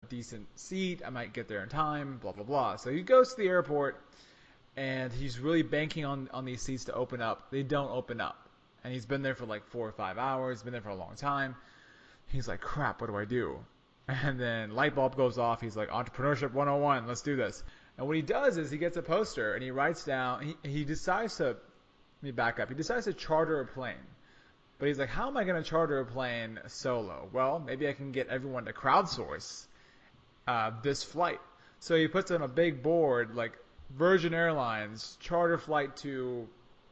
decent seat. I might get there in time. Blah blah blah. So he goes to the airport, and he's really banking on these seats to open up. They don't open up, and he's been there for like 4 or 5 hours. Been there for a long time. He's like, crap. What do I do? And then light bulb goes off. He's like, entrepreneurship 101. Let's do this. And what he does is he gets a poster and he writes down. He decides to. Let me back up. He decides to charter a plane. But he's like, how am I going to charter a plane solo? Well, maybe I can get everyone to crowdsource this flight. So he puts on a big board like Virgin Airlines charter flight to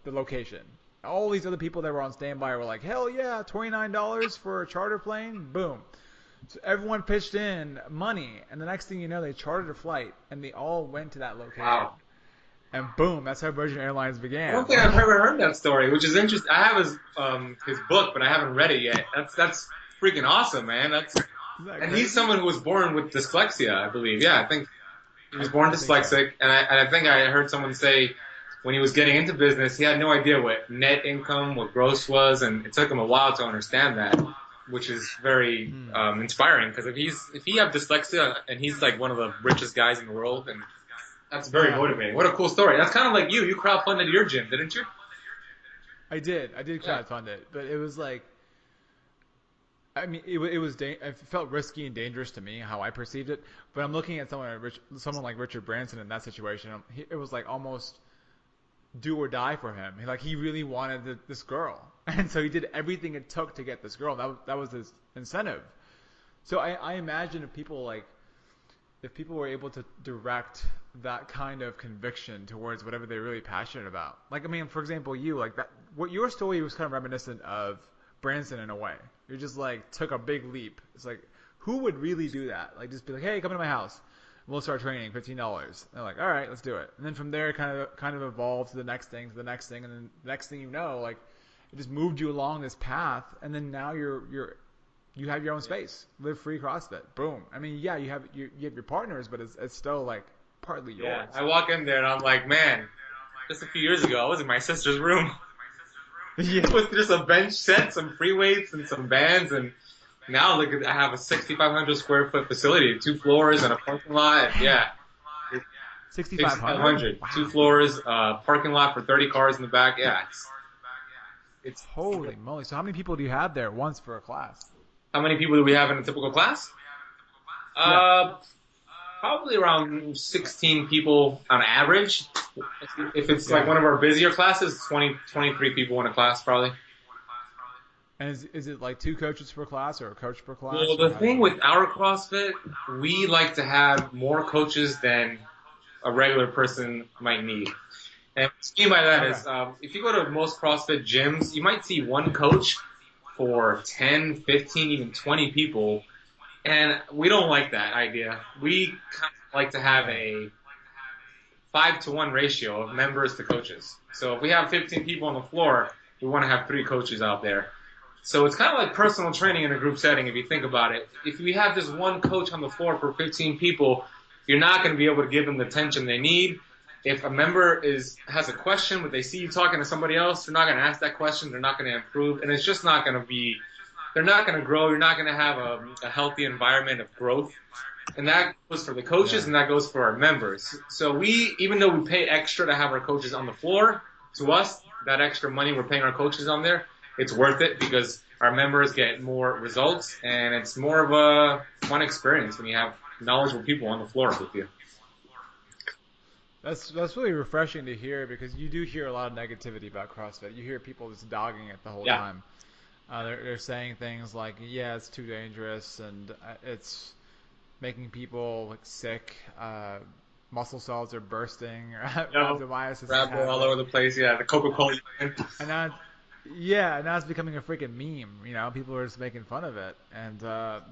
the location. All these other people that were on standby were like, hell yeah, $29 for a charter plane? Boom. So everyone pitched in money, and the next thing you know, they chartered a flight, and they all went to that location. Wow. And boom, that's how Virgin Airlines I began. don't think I've ever heard that story, which is interesting. I have his book, but I haven't read it yet. That's freaking awesome, man. And he's someone who was born with dyslexia, I believe. Yeah, I think he was born dyslexic, and I think I heard someone say when he was getting into business, he had no idea what net income, what gross was, and it took him a while to understand that, which is very inspiring. Because if he have dyslexia and he's like one of the richest guys in the world, and that's very motivating. What a cool story. That's kind of like you. You crowdfunded your gym, didn't you? I did crowdfund it, but it was like, I mean, it felt risky and dangerous to me how I perceived it. But I'm looking at someone like Richard Branson in that situation. It was like almost do or die for him. He really wanted this girl, and so he did everything it took to get this girl. That was his incentive. So I imagine if people were able to direct that kind of conviction towards whatever they're really passionate about. Like, I mean, for example, what your story was kind of reminiscent of Branson in a way. You just like took a big leap. It's like, who would really do that? Like, just be like, hey, come into my house. We'll start training, $15. They're like, all right, let's do it. And then from there, kind of evolved to the next thing, and then the next thing you know, like, it just moved you along this path, and then now you have your own space. Live free CrossFit. Boom. I mean, yeah, you have your partners, but it's still like partly yours. Yeah. I walk in there and I'm like, man, just a few years ago, I was in my sister's room. Yeah. With just a bench set, some free weights, and some bands, and now look, I have a 6,500 square foot facility, 2 floors and a parking lot. And yeah. 6,500. Wow. 2 floors, parking lot for 30 cars in the back. Yeah. It's holy moly. So how many people do you have there once for a class? How many people do we have in a typical class? Probably around 16 people on average. If it's like one of our busier classes, 23 people in a class probably. And is it like 2 coaches per class or a coach per class? Well, the thing with our CrossFit, we like to have more coaches than a regular person might need. And what I mean by that is, if you go to most CrossFit gyms, you might see one coach for 10, 15, even 20 people. And we don't like that idea. We kind of like to have a 5-to-1 ratio of members to coaches. So if we have 15 people on the floor, we want to have 3 coaches out there. So it's kind of like personal training in a group setting if you think about it. If we have just one coach on the floor for 15 people, you're not going to be able to give them the attention they need. If a member has a question, but they see you talking to somebody else, they're not going to ask that question. They're not going to improve, and it's just not going to be. They're not going to grow. You're not going to have a healthy environment of growth, and that goes for the coaches and that goes for our members. So even though we pay extra to have our coaches on the floor, to us, that extra money we're paying our coaches on there, it's worth it because our members get more results, and it's more of a fun experience when you have knowledgeable people on the floor with you. That's really refreshing to hear because you do hear a lot of negativity about CrossFit. You hear people just dogging it the whole time. They're saying things like, yeah, it's too dangerous and it's making people sick. Muscle cells are bursting. Rhabdomyosis is all over the place. Yeah, the Coca-Cola. And now it's becoming a freaking meme. You know, people are just making fun of it. And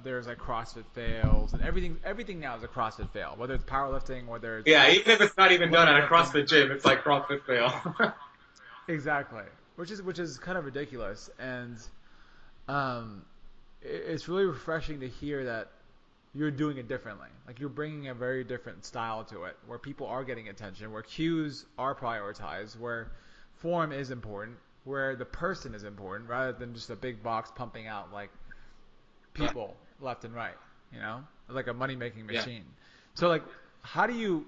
there's like CrossFit fails and everything now is a CrossFit fail. Whether it's powerlifting, whether it's even if it's not even done at a CrossFit gym, it's like CrossFit fail. Exactly, which is kind of ridiculous. And it's really refreshing to hear that you're doing it differently. Like you're bringing a very different style to it, where people are getting attention, where cues are prioritized, where form is important, where the person is important rather than just a big box pumping out like people left and right, you know? like a money making Yeah. machine. So like, how do you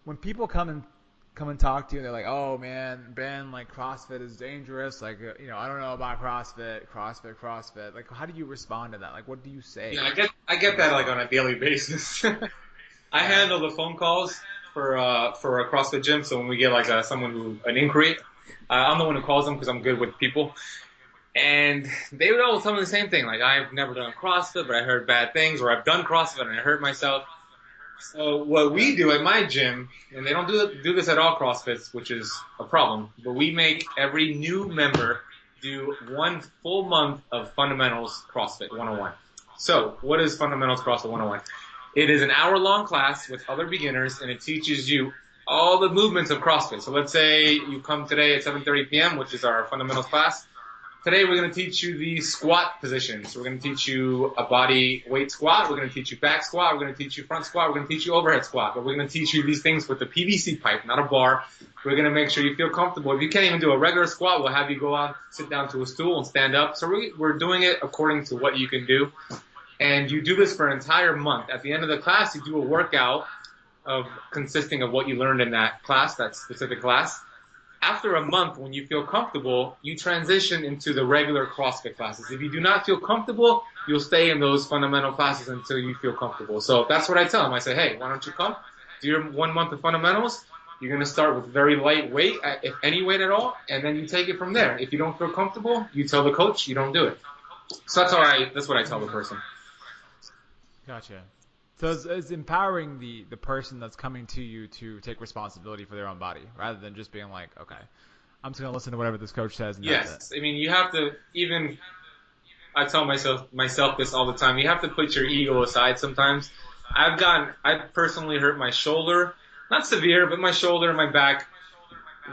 when people come and talk to you and they're like, oh man, Ben, like CrossFit is dangerous. Like, I don't know about CrossFit. Like, how do you respond to that? Like, what do you say Yeah, I get in that like on response? a daily basis. I Yeah. handle the phone calls for a CrossFit gym. So when we get like an inquiry, I'm the one who calls them because I'm good with people. And they would all tell me the same thing. Like, I've never done CrossFit, but I heard bad things, or I've done CrossFit and I hurt myself. So what Yeah. we do at my gym, and they don't do this at all CrossFits, which is a problem, but we make every new member do 1 full month of fundamentals CrossFit 101. So what is fundamentals CrossFit 101? It is an hour-long class with other beginners, and it teaches you all the movements of CrossFit. So let's say you come today at 7:30 p.m., which is our fundamentals class. Today we're going to teach you the squat positions. We're going to teach you a body weight squat. We're going to teach you back squat. We're going to teach you front squat. We're going to teach you overhead squat. But we're going to teach you these things with the PVC pipe, not a bar. We're going to make sure you feel comfortable. If you can't even do a regular squat, we'll have you go out, sit down to a stool and stand up. So we're doing it according to what you can do. And you do this for an entire month. At the end of the class, you do a workout consisting of what you learned in that class, that specific class. After a month, when you feel comfortable, you transition into the regular CrossFit classes. If you do not feel comfortable, you'll stay in those fundamental classes until you feel comfortable. So that's what I tell them. I say, hey, why don't you come? Do your 1 month of fundamentals. You're going to start with very light weight, if any weight at all, and then you take it from there. If you don't feel comfortable, you tell the coach you don't do it. So that's what I tell the person. Gotcha. So it's empowering the person that's coming to you to take responsibility for their own body, rather than just being like, okay, I'm just gonna listen to whatever this coach says and that's it. Yes. I mean, you have to even I tell myself this all the time. You have to put your ego aside sometimes. I personally hurt my shoulder, not severe, but my shoulder and my back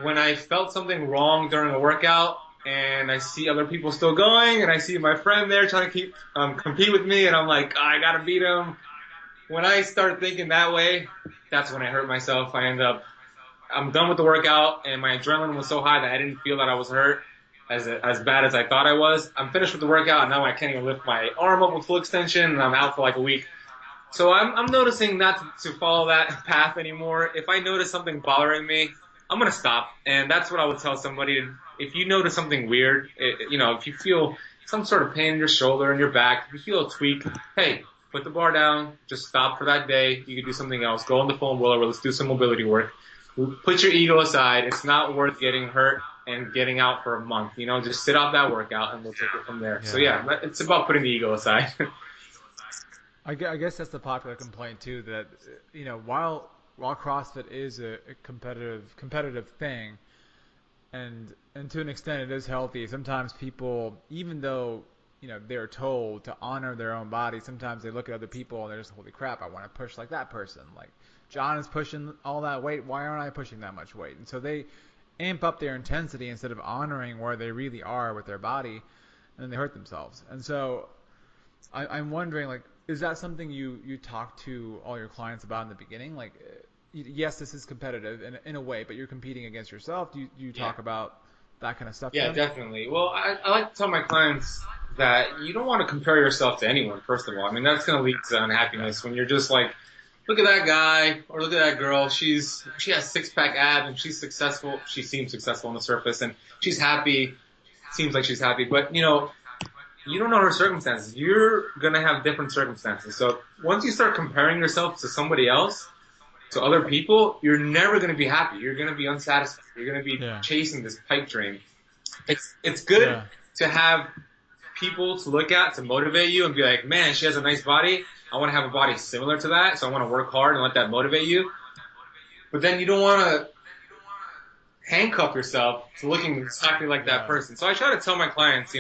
when I felt something wrong during a workout, and I see other people still going, and I see my friend there trying to compete with me, and I'm like, oh, I gotta beat him. When I start thinking that way, that's when I hurt myself. I'm done with the workout, and my adrenaline was so high that I didn't feel that I was hurt as bad as I thought I was. I'm finished with the workout, and now I can't even lift my arm up with full extension, and I'm out for like a week. So I'm noticing not to follow that path anymore. If I notice something bothering me, I'm going to stop. And that's what I would tell somebody. If you notice something weird, if you feel some sort of pain in your shoulder and your back, if you feel a tweak, hey, put the bar down, just stop for that day. You can do something else. Go on the foam roller, let's do some mobility work. Put your ego aside. It's not worth getting hurt and getting out for a month. Just sit out that workout and we'll take it from there. So Yeah. yeah, it's about putting the ego aside. I guess that's the popular complaint too, that while CrossFit is a competitive thing, and to an extent it is healthy. Sometimes people, even though they're told to honor their own body, sometimes they look at other people and they're just, holy crap, I want to push like that person. Like John is pushing all that weight, why aren't I pushing that much weight? And so they amp up their intensity instead of honoring where they really are with their body, and then they hurt themselves. And so I'm wondering, like, is that something you talk to all your clients about in the beginning? Like, yes, this is competitive in a way, but you're competing against yourself. Do you Yeah. talk about that kind of stuff to Yeah, them? definitely. Well, I like to tell my clients that you don't want to compare yourself to anyone, first of all. I mean, that's going to lead to unhappiness when you're just like, look at that guy or look at that girl. She has six-pack abs and she's successful. She seems successful on the surface and she's happy. Seems like she's happy. But, you don't know her circumstances. You're going to have different circumstances. So once you start comparing yourself to somebody else, to other people, you're never going to be happy. You're going to be unsatisfied. You're going to be Yeah. chasing this pipe dream. It's good Yeah. to have people to look at to motivate you and be like, man, she has a nice body. I want to have a body similar to that, so I want to work hard and let that motivate you. But then you don't want to handcuff yourself to looking exactly like that Yeah. person. So I try to tell my clients,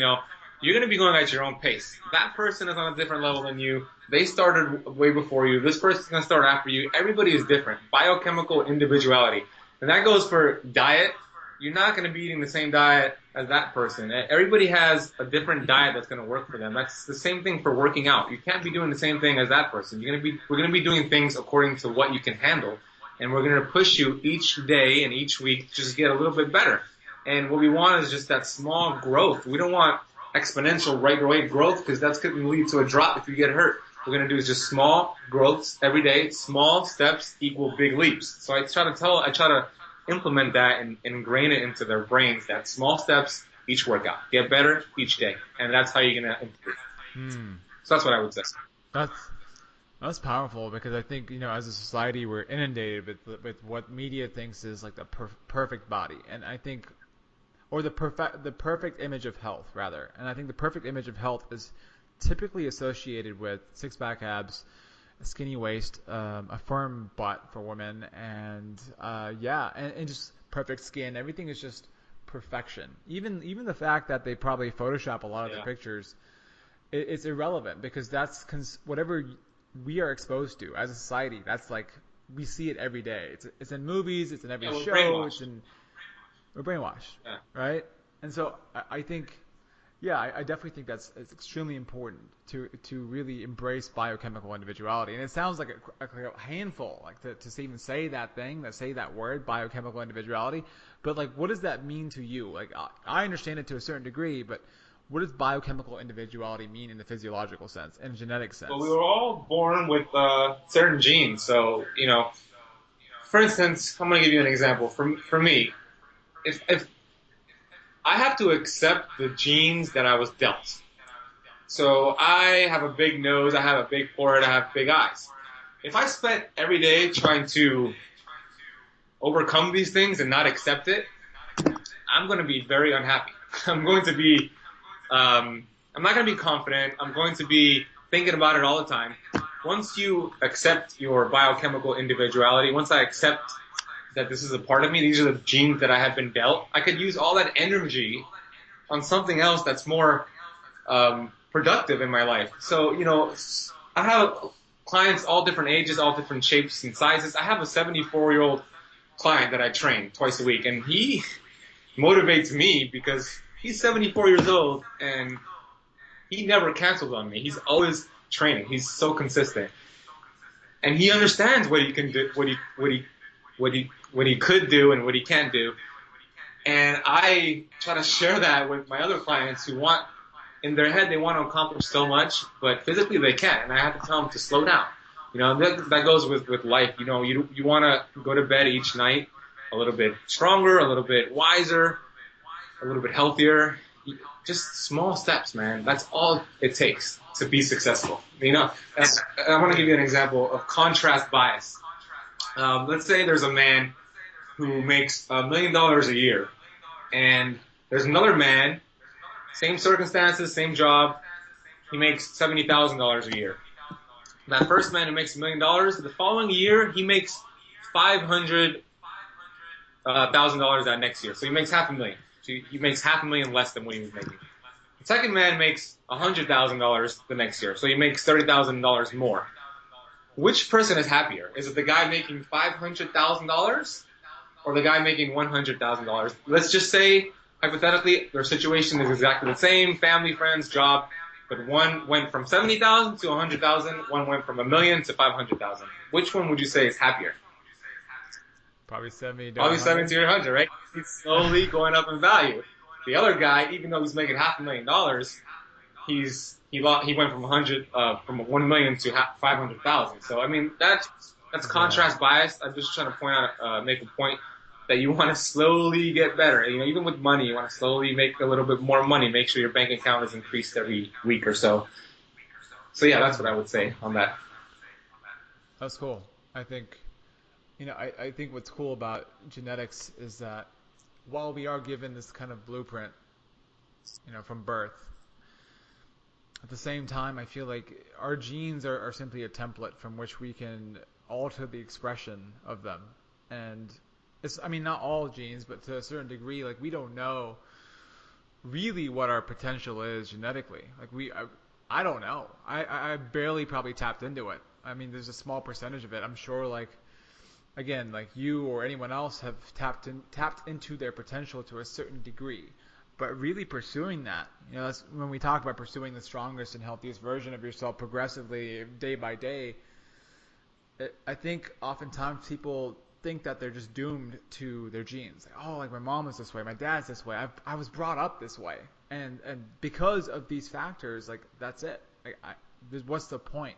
you're going to be going at your own pace. That person is on a different level than you. They started way before you. This person's going to start after you. Everybody is different. Biochemical individuality. And that goes for diet. You're not going to be eating the same diet as that person. Everybody has a different diet that's going to work for them. That's the same thing for working out. You can't be doing the same thing as that person. We're going to be doing things according to what you can handle. And we're going to push you each day and each week to just get a little bit better. And what we want is just that small growth. We don't want exponential right away growth because that's going to lead to a drop if you get hurt. we're gonna do is just small growths every day. Small steps equal big leaps. So I try to implement that and ingrain it into their brains that small steps each workout, get better each day, and that's how you're gonna improve. Hmm. So that's what I would say. That's that's powerful because I think as a society we're inundated with what media thinks is like the perfect body, and I think or the perfect image of health rather, and I think the perfect image of health is typically associated with six pack abs, a skinny waist, a firm butt for women, and yeah, and just perfect skin. Everything is just perfection. Even the fact that they probably Photoshop a lot of their Yeah. pictures, it's irrelevant because that's whatever we are exposed to as a society. That's like we see it every day. It's in movies. It's in every Yeah, we're show. It's brainwashed. in we're brainwashed, Yeah. right? And so I think, yeah, I definitely think that's it's extremely important to really embrace biochemical individuality. And it sounds like a handful, like to even say that thing, that say that word, biochemical individuality. But like, what does that mean to you? Like, I understand it to a certain degree, but what does biochemical individuality mean in the physiological sense and genetic Well, we sense? were all born with certain genes. So, for instance, I'm going to give you an example. For me, if I have to accept the genes that I was dealt. So I have a big nose, I have a big forehead, I have big eyes. If I spent every day trying to overcome these things and not accept it, I'm going to be very unhappy. I'm going to be, I'm not going to be confident. I'm going to be thinking about it all the time. Once you accept your biochemical individuality, once I accept that this is a part of me, these are the genes that I have been dealt, I could use all that energy on something else that's more productive in my life. So, I have clients all different ages, all different shapes and sizes. I have a 74-year-old client that I train twice a week, and he motivates me because he's 74 years old and he never cancels on me. He's always training. He's so consistent, and he understands what he can do, what he could do, and what he can't do. And I try to share that with my other clients who want, in their head, they want to accomplish so much, but physically they can't. And I have to tell them to slow down. That goes with life. You want to go to bed each night a little bit stronger, a little bit wiser, a little bit healthier. Just small steps, man. That's all it takes to be successful. And I want to give you an example of contrast bias. Let's say there's a man who makes $1 million a year, and there's another man, same circumstances, same job. He makes $70,000 a year. That first man who makes $1 million, the following year he makes $500,000 that next year. So he makes half a million. So he makes half a million less than what he was making. The second man makes $100,000 the next year. So he makes $30,000 more. Which person is happier? Is it the guy making $500,000 or the guy making $100,000? Let's just say, hypothetically, their situation is exactly the same, family, friends, job, but one went from 70,000 to 100,000, one went from 1 million to 500,000. Which one would you say is happier? Probably 70 to Probably 100. 70 to 100, right? He's slowly going up in value. The other guy, even though he's making $500,000, he went from 1 million to 500,000. So I mean that's Yeah. contrast bias. I'm just trying to point out, make a point that you want to slowly get better. Even with money, you want to slowly make a little bit more money. Make sure your bank account is increased every week or so. So yeah, that's what I would say on that. That's cool. I think I think what's cool about genetics is that while we are given this kind of blueprint, from birth, at the same time, I feel like our genes are simply a template from which we can alter the expression of them. And I mean, not all genes, but to a certain degree, like we don't know really what our potential is genetically. Like I don't know. I barely probably tapped into it. I mean, there's a small percentage of it. I'm sure, like again, like you or anyone else have tapped into their potential to a certain degree. But really pursuing that, that's when we talk about pursuing the strongest and healthiest version of yourself progressively, day by day. I think oftentimes people think that they're just doomed to their genes. Like, oh, like my mom is this way, my dad's this way. I was brought up this way, and because of these factors, like that's it. Like, what's the point?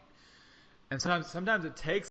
And sometimes it takes